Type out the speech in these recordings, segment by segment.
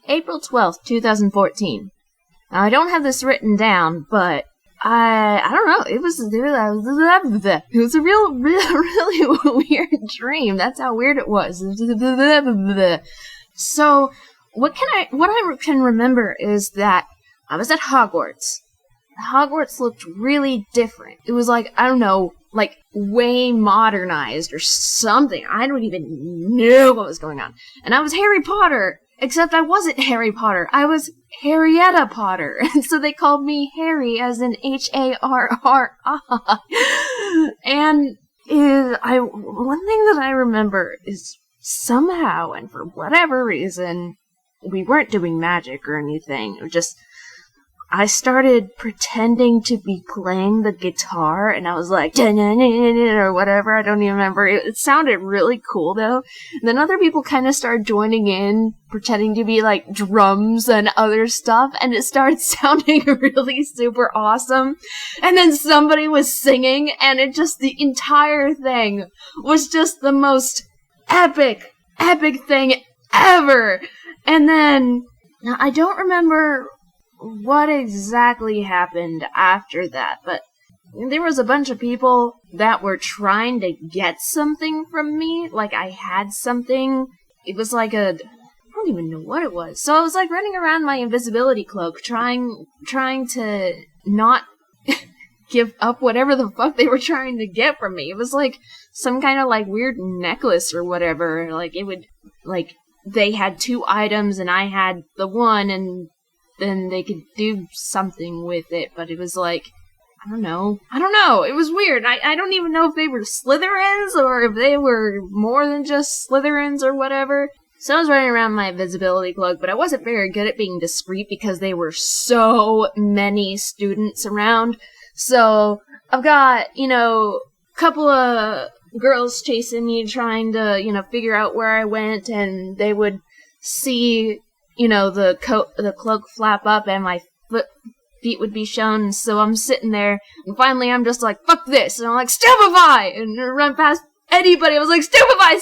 April 12th, 2014. Now, I don't have this written down, but I don't know, it was a really weird dream. That's how weird it was. So, what I can remember is that I was at Hogwarts. Hogwarts looked really different. It was like, I don't know, like way modernized or something. I don't even know what was going on. And I was Harry Potter, except I wasn't Harry Potter. I was Harrietta Potter. And so they called me Harry, as in Harrri. And one thing that I remember is somehow, and for whatever reason, we weren't doing magic or anything. It was just, I started pretending to be playing the guitar, and I was like, or whatever, I don't even remember. It sounded really cool, though. And then other people kind of started joining in, pretending to be, like, drums and other stuff, and it started sounding really super awesome. And then somebody was singing, and the entire thing was just the most epic thing ever. And then, now, I don't remember what exactly happened after that, but there was a bunch of people that were trying to get something from me, like I had something. It was like I don't even know what it was. So I was like running around my invisibility cloak, trying to not give up whatever the fuck they were trying to get from me. It was like some kind of like weird necklace or whatever. Like it would, like they had two items and I had the one, and then they could do something with it, but it was like, I don't know, it was weird. I don't even know if they were Slytherins, or if they were more than just Slytherins, or whatever. So I was running around my invisibility cloak, but I wasn't very good at being discreet, because there were so many students around. So, I've got, a couple of girls chasing me, trying to, figure out where I went, and they would see the cloak flap up and my feet would be shown, so I'm sitting there, and finally I'm just like, fuck this, and I'm like, stupefy! And I run past anybody, I was like, stupefy!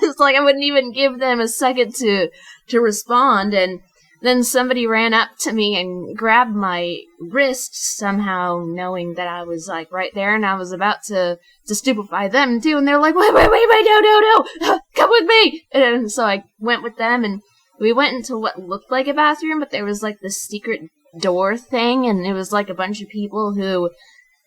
It's like I wouldn't even give them a second to respond, and then somebody ran up to me and grabbed my wrist, somehow knowing that I was, like, right there, and I was about to stupefy them, too, and they're like, wait, no, come with me! And so I went with them, and we went into what looked like a bathroom, but there was, like, this secret door thing, and it was, like, a bunch of people who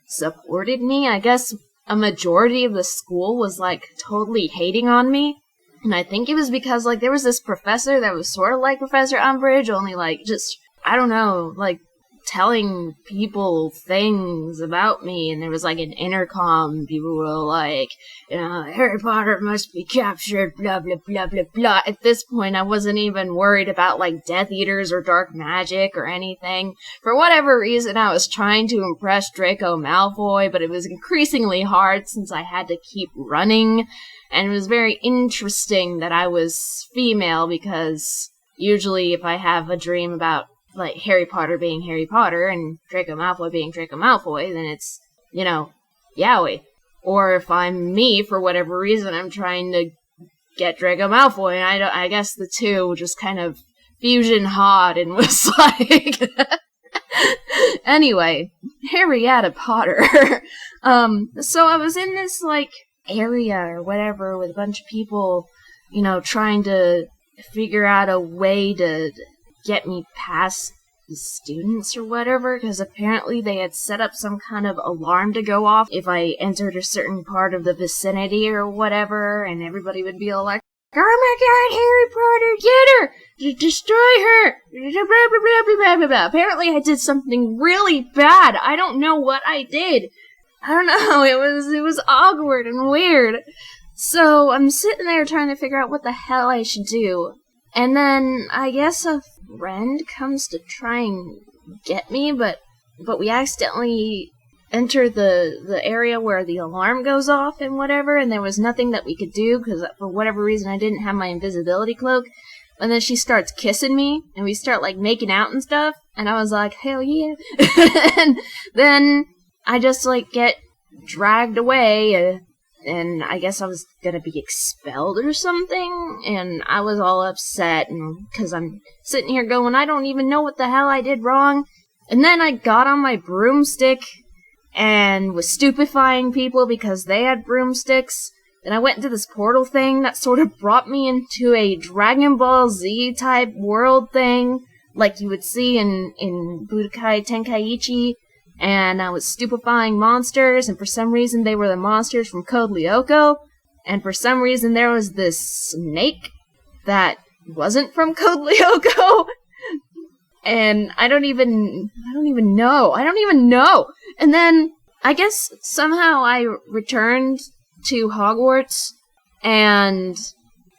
supported me. I guess a majority of the school was, like, totally hating on me. And I think it was because, like, there was this professor that was sort of like Professor Umbridge, only, like, just, I don't know, like, telling people things about me, and there was, like, an intercom, people were like, Harry Potter must be captured, blah, blah, blah, blah, blah. At this point, I wasn't even worried about, like, Death Eaters or dark magic or anything. For whatever reason, I was trying to impress Draco Malfoy, but it was increasingly hard since I had to keep running. And it was very interesting that I was female, because usually if I have a dream about, like, Harry Potter being Harry Potter and Draco Malfoy being Draco Malfoy, then it's, yaoi. Or if I'm me, for whatever reason, I'm trying to get Draco Malfoy, and I guess the two just kind of fusion hot and was like... Anyway, Harrietta Potter. So I was in this, like, area or whatever with a bunch of people, trying to figure out a way to get me past the students or whatever, because apparently they had set up some kind of alarm to go off if I entered a certain part of the vicinity or whatever, and everybody would be all like, oh my god, Harry Potter, get her! Destroy her! Blah, blah, blah, blah, blah, blah. Apparently I did something really bad. I don't know what I did. I don't know, it was awkward and weird. So I'm sitting there trying to figure out what the hell I should do. And then I guess a friend comes to try and get me, but we accidentally enter the area where the alarm goes off and whatever, and there was nothing that we could do, because for whatever reason I didn't have my invisibility cloak. And then she starts kissing me, and we start, like, making out and stuff, and I was like, hell yeah. And then I just, like, get dragged away, and I guess I was gonna be expelled or something, and I was all upset, and because I'm sitting here going, I don't even know what the hell I did wrong. And then I got on my broomstick and was stupefying people because they had broomsticks. Then I went into this portal thing that sort of brought me into a Dragon Ball Z type world thing, like you would see in Budokai Tenkaichi. And I was stupefying monsters, and for some reason they were the monsters from Code Lyoko. And for some reason there was this snake that wasn't from Code Lyoko. And I don't even know. And then I guess somehow I returned to Hogwarts, and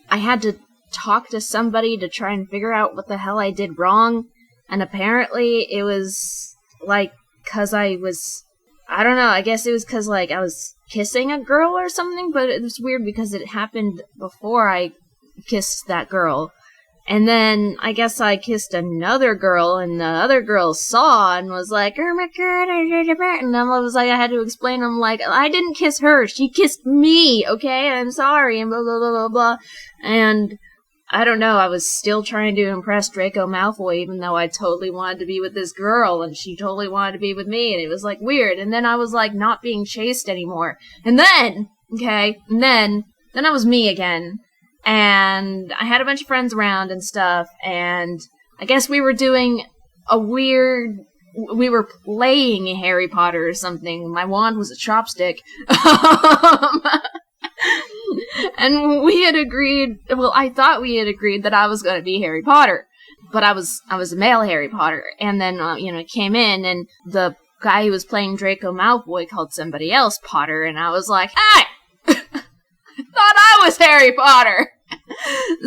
I had to talk to somebody to try and figure out what the hell I did wrong. And apparently it was like, cause I don't know, I guess it was cause like I was kissing a girl or something, but it was weird because it happened before I kissed that girl. And then I guess I kissed another girl, and the other girl saw and was like, oh my god, and I was like, I had to explain, I'm like, I didn't kiss her, she kissed me, okay, I'm sorry, and blah blah blah blah blah. And I don't know, I was still trying to impress Draco Malfoy, even though I totally wanted to be with this girl, and she totally wanted to be with me, and it was, like, weird. And then I was, like, not being chased anymore. And then, okay, then I was me again. And I had a bunch of friends around and stuff, and I guess we were doing we were playing Harry Potter or something. My wand was a chopstick. And we had agreed, well, I thought we had agreed that I was going to be Harry Potter, but I was a male Harry Potter. And then, came in, and the guy who was playing Draco Malfoy called somebody else Potter, and I was like, hey! I thought I was Harry Potter!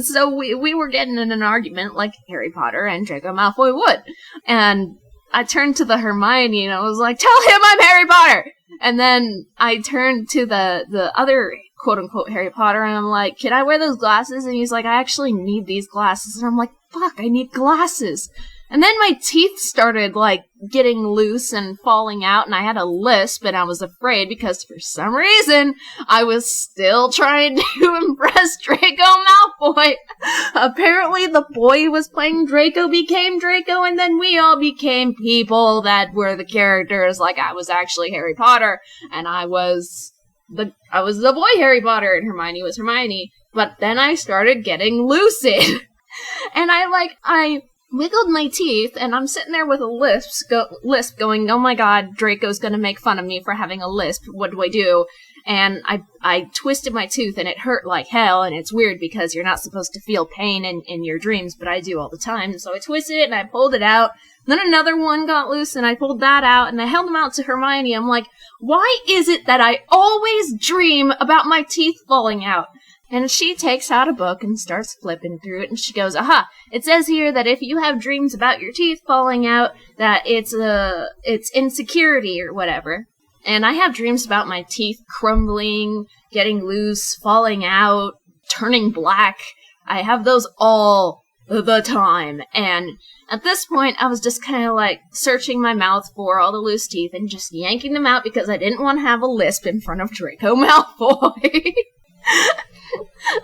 So we were getting in an argument like Harry Potter and Draco Malfoy would. And I turned to the Hermione and I was like, tell him I'm Harry Potter! And then I turned to the other quote-unquote Harry Potter, and I'm like, can I wear those glasses? And he's like, I actually need these glasses. And I'm like, fuck, I need glasses. And then my teeth started, like, getting loose and falling out, and I had a lisp, and I was afraid because for some reason I was still trying to impress Draco Malfoy. Apparently the boy who was playing Draco became Draco, and then we all became people that were the characters. Like, I was actually Harry Potter, and I was the boy Harry Potter, and Hermione was Hermione. But then I started getting lucid. And I wiggled my teeth, and I'm sitting there with a lisp going, oh my god, Draco's gonna make fun of me for having a lisp, what do I do? And I twisted my tooth, and it hurt like hell, and it's weird because you're not supposed to feel pain in your dreams, but I do all the time. And so I twisted it, and I pulled it out. Then another one got loose, and I pulled that out, and I held them out to Hermione. I'm like, why is it that I always dream about my teeth falling out? And she takes out a book and starts flipping through it, and she goes, aha, it says here that if you have dreams about your teeth falling out, that it's insecurity or whatever. And I have dreams about my teeth crumbling, getting loose, falling out, turning black. I have those all the time. And at this point, I was just kind of like searching my mouth for all the loose teeth and just yanking them out because I didn't want to have a lisp in front of Draco Malfoy.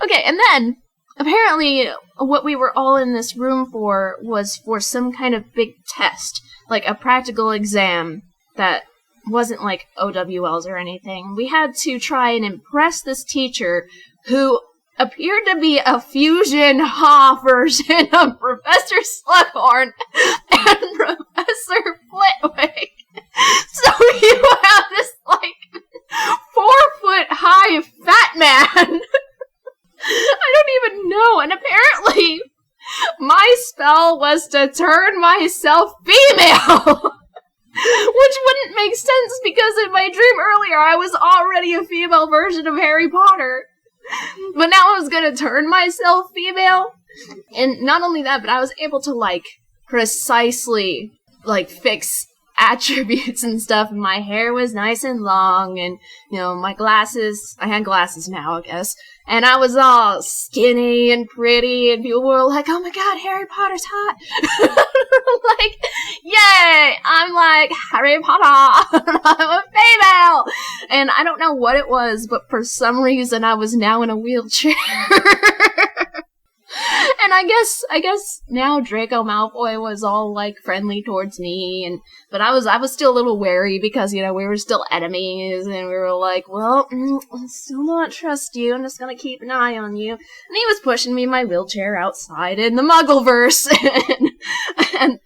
Okay, and then, apparently, what we were all in this room for was for some kind of big test, like a practical exam that wasn't like OWLs or anything. We had to try and impress this teacher who appeared to be a fusion ha version of Professor Slughorn and Professor Flitwick. So you have this, like, 4-foot high fat man. I don't even know, and apparently my spell was to turn myself female, which wouldn't make sense because in my dream earlier I was already a female version of Harry Potter, but now I was gonna turn myself female. And not only that, but I was able to, like, precisely, like, fix attributes and stuff, and my hair was nice and long, and, you know, my glasses, I had glasses now, I guess, and I was all skinny and pretty, and people were like, oh my god, Harry Potter's hot. Like, yay, I'm like Harry Potter, I'm a female, and I don't know what it was, but for some reason I was now in a wheelchair. And I guess now Draco Malfoy was all, like, friendly towards me, but I was still a little wary because, you know, we were still enemies, and we were like, well, I still don't trust you, I'm just gonna keep an eye on you. And he was pushing me in my wheelchair outside in the Muggleverse, and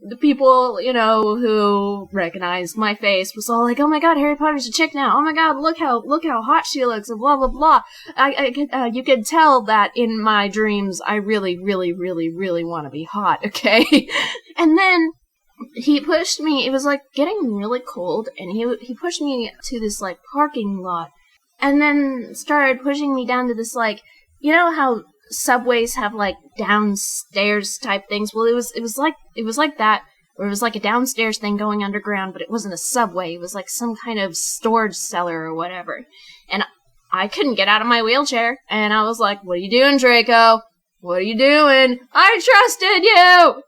the people, you know, who recognized my face was all like, oh my god, Harry Potter's a chick now, oh my god, look how hot she looks, and blah blah blah. You could tell that in my dreams I really, really, really, really want to be hot, okay? And then he pushed me, it was like getting really cold, and he pushed me to this, like, parking lot, and then started pushing me down to this, like, you know how subways have, like, downstairs type things? Well, it was like that, where it was like a downstairs thing going underground, but it wasn't a subway, it was like some kind of storage cellar or whatever. And I couldn't get out of my wheelchair, and I was like, what are you doing, Draco? What are you doing? I trusted you!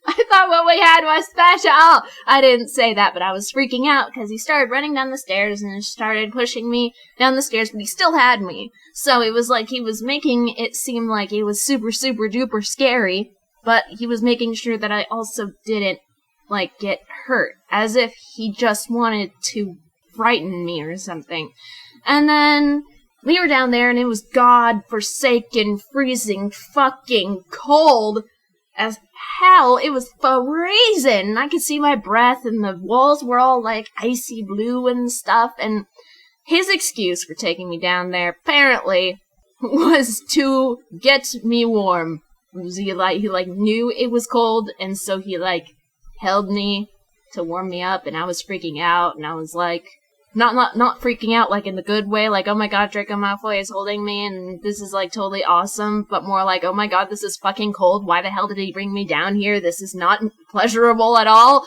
I thought what we had was special! I didn't say that, but I was freaking out, because he started running down the stairs, and started pushing me down the stairs, but he still had me. So it was like he was making it seem like it was super, super duper scary, but he was making sure that I also didn't, like, get hurt, as if he just wanted to frighten me or something. And then we were down there, and it was god-forsaken, freezing, fucking cold as hell. It was freezing, and I could see my breath, and the walls were all, like, icy blue and stuff, and his excuse for taking me down there, apparently, was to get me warm. He knew it was cold, and so he, like, held me to warm me up, and I was freaking out, and I was, like, not freaking out, like, in the good way, like, oh my god, Draco Malfoy is holding me, and this is, like, totally awesome, but more like, oh my god, this is fucking cold, why the hell did he bring me down here, this is not pleasurable at all.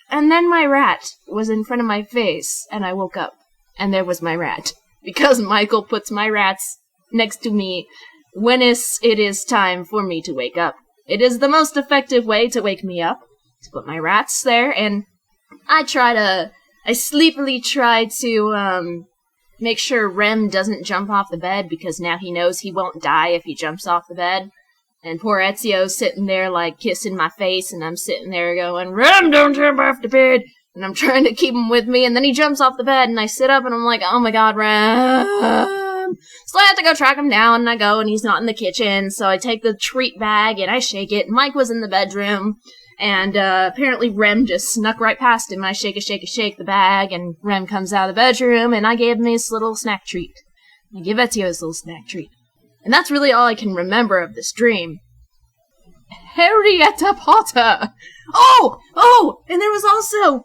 And then my rat was in front of my face, and I woke up. And there was my rat. Because Michael puts my rats next to me when it is time for me to wake up. It is the most effective way to wake me up, to put my rats there, and I sleepily try to, make sure Rem doesn't jump off the bed, because now he knows he won't die if he jumps off the bed. And poor Ezio's sitting there, like, kissing my face, and I'm sitting there going, Rem, don't jump off the bed! And I'm trying to keep him with me, and then he jumps off the bed, and I sit up, and I'm like, oh my god, Rem! So I have to go track him down, and I go, and he's not in the kitchen, so I take the treat bag, and I shake it. Mike was in the bedroom, and apparently Rem just snuck right past him. I shake the bag, and Rem comes out of the bedroom, and I gave him his little snack treat. I give Ezio his little snack treat. And that's really all I can remember of this dream. Harrietta Potter! Oh! And there was also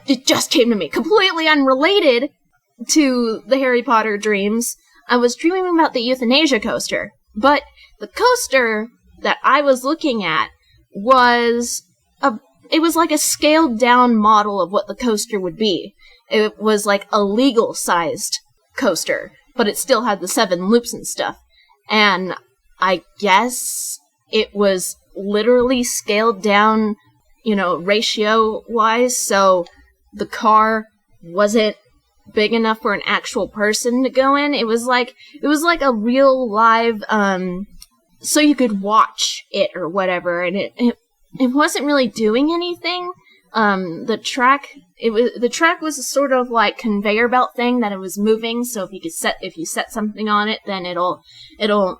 it just came to me, completely unrelated to the Harry Potter dreams. I was dreaming about the euthanasia coaster, but the coaster that I was looking at was like a scaled down model of what the coaster would be. It was like a legal sized coaster, but it still had the 7 loops and stuff. And I guess it was literally scaled down, you know, ratio-wise, so the car wasn't big enough for an actual person to go in. It was like a real live, so you could watch it or whatever, and it wasn't really doing anything. The track was a sort of like conveyor belt thing that it was moving, so if you set something on it, then it'll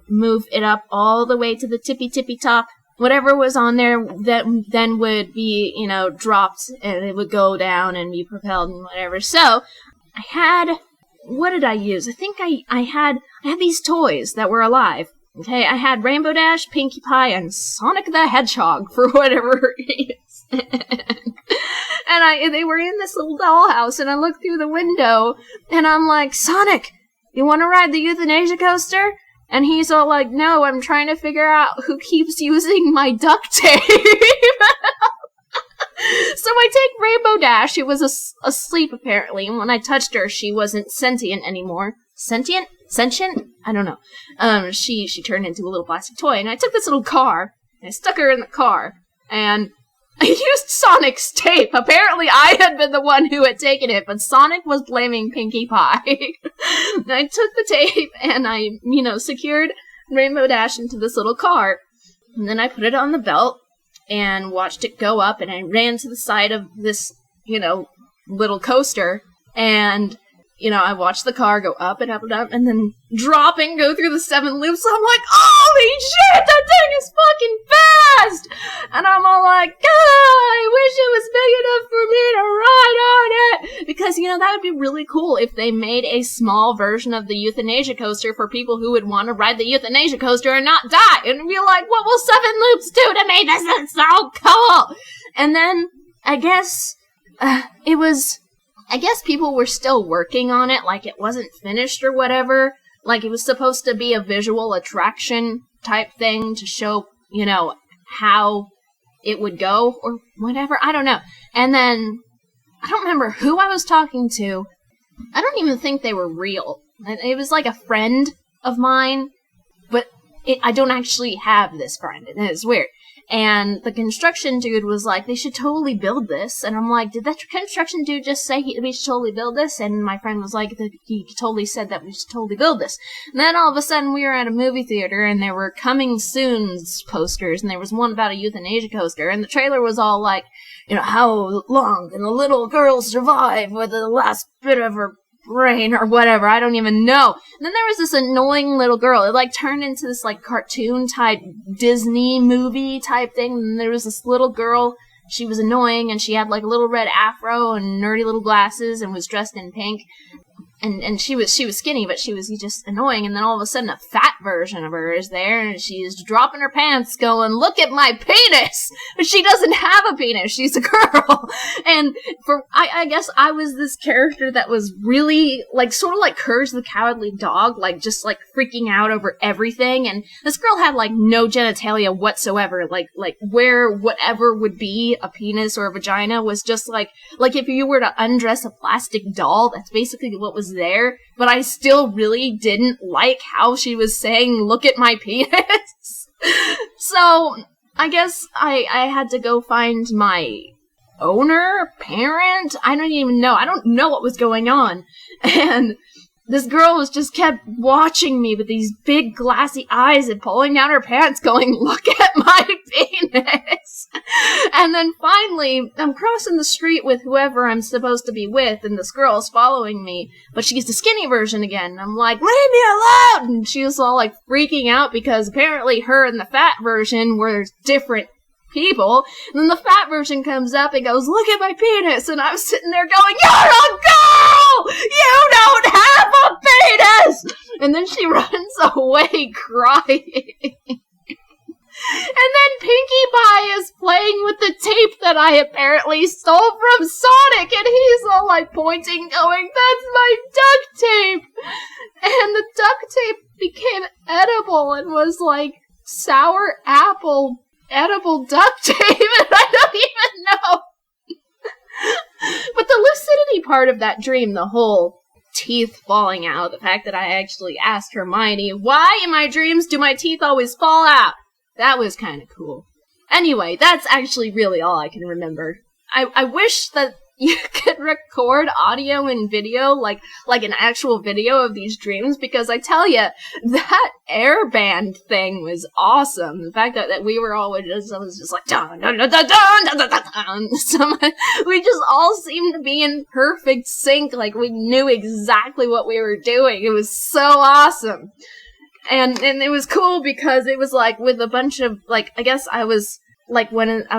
move it up all the way to the tippy top. Whatever was on there that then would be, you know, dropped, and it would go down and be propelled and whatever. So what did I use? I think I had these toys that were alive. Okay, I had Rainbow Dash, Pinkie Pie, and Sonic the Hedgehog for whatever reason. And they were in this little dollhouse, and I looked through the window, and I'm like, Sonic, you want to ride the euthanasia coaster? And he's all like, no, I'm trying to figure out who keeps using my duct tape. So I take Rainbow Dash, who was asleep apparently, and when I touched her, she wasn't sentient anymore. Sentient? I don't know. She turned into a little plastic toy, and I took this little car, and I stuck her in the car, and I used Sonic's tape. Apparently I had been the one who had taken it, but Sonic was blaming Pinkie Pie. And I took the tape, and I, secured Rainbow Dash into this little car, and then I put it on the belt, and watched it go up, and I ran to the side of this, little coaster, and, I watched the car go up and up and up, and then drop and go through the 7 loops. I'm like, holy shit, that thing is fucking fast! And I'm all like, I wish it was big enough for me to ride on it! Because, that would be really cool if they made a small version of the euthanasia coaster for people who would want to ride the euthanasia coaster and not die. And be like, what will 7 loops do to me? This is so cool! And then, I guess people were still working on it, like it wasn't finished or whatever. Like it was supposed to be a visual attraction type thing to show, how it would go or whatever. I don't know. And then, I don't remember who I was talking to. I don't even think they were real. It was like a friend of mine, but I don't actually have this friend, and it's weird. And the construction dude was like, they should totally build this. And I'm like, did that construction dude just say we should totally build this? And my friend was like, he totally said that we should totally build this. And then all of a sudden we were at a movie theater and there were coming soon posters, and there was one about a euthanasia coaster, and the trailer was all like, how long can a little girl survive with the last bit of her brain or whatever, I don't even know. And then there was this annoying little girl. It turned into this cartoon type Disney movie type thing. And there was this little girl. She was annoying, and she had a little red afro and nerdy little glasses and was dressed in pink. And she was skinny, but she was just annoying. And then all of a sudden, a fat version of her is there, and she's dropping her pants, going, "Look at my penis!" But she doesn't have a penis. She's a girl. And I guess I was this character that was really sort of like Courage the Cowardly Dog, just freaking out over everything. And this girl had no genitalia whatsoever. Where whatever would be a penis or a vagina was just like if you were to undress a plastic doll. That's basically what was there, but I still really didn't like how she was saying, "Look at my penis." So, I guess I had to go find my parent? I don't even know. I don't know what was going on. And this girl just kept watching me with these big glassy eyes and pulling down her pants going, "Look at my penis." And then finally, I'm crossing the street with whoever I'm supposed to be with, and this girl's following me, but she's the skinny version again. And I'm like, "Leave me alone!" And she was all freaking out because apparently her and the fat version were different people. And then the fat version comes up and goes, "Look at my penis." And I was sitting there going, "You're a girl! You don't have a penis!" And then she runs away crying. And then Pinkie Pie is playing with the tape that I apparently stole from Sonic, and he's all pointing, going, "That's my duct tape!" And the duct tape became edible and was sour apple edible duct tape, and I don't even know. But the lucidity part of that dream, the whole teeth falling out, the fact that I actually asked Hermione, "Why in my dreams do my teeth always fall out?" That was kind of cool. Anyway, that's actually really all I can remember. I wish that you could record audio and video, like an actual video of these dreams, because I tell you, that airband thing was awesome. The fact that we were all just dun dun dun dun dun dun dun dun. We just all seemed to be in perfect sync, we knew exactly what we were doing. It was so awesome. And it was cool because it was with a bunch of I guess I was when I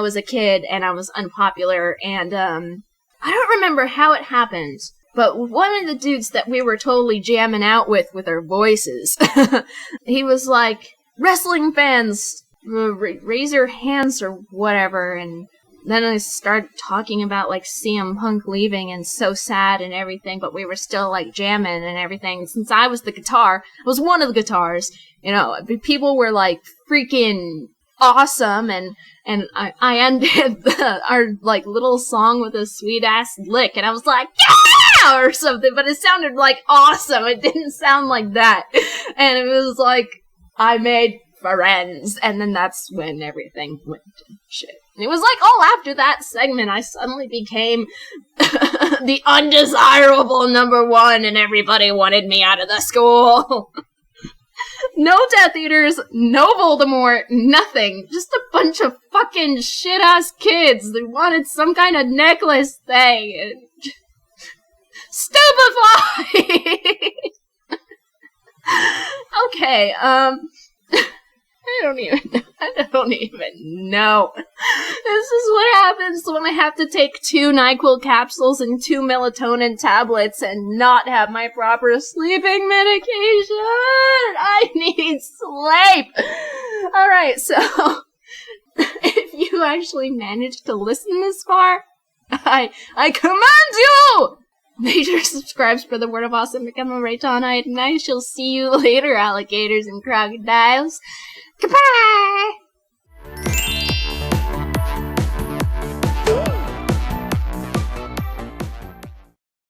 was a kid and I was unpopular, and I don't remember how it happened, but one of the dudes that we were totally jamming out with our voices, he was like, "Wrestling fans, raise your hands," or whatever, and then I started talking about CM Punk leaving and so sad and everything, but we were still jamming and everything. Since I was the guitar, I was one of the guitars, people were freaking awesome, and I ended our like little song with a sweet ass lick, and I was like, yeah, or something, but it sounded like awesome. It didn't sound like that, and it was like I made friends, and then that's when everything went to shit. And it was like all after that segment, I suddenly became the undesirable number one, and everybody wanted me out of the school. No Death Eaters, no Voldemort, nothing. Just a bunch of fucking shit-ass kids that wanted some kind of necklace thing. Stupefy! Okay, I don't even know. This is what happens when I have to take 2 NyQuil capsules and 2 melatonin tablets and not have my proper sleeping medication. I need sleep. Alright, so if you actually managed to listen this far, I commend you! Make sure to subscribe, spread the word of awesome, become a Reitannite, and I shall see you later, alligators and crocodiles. Goodbye!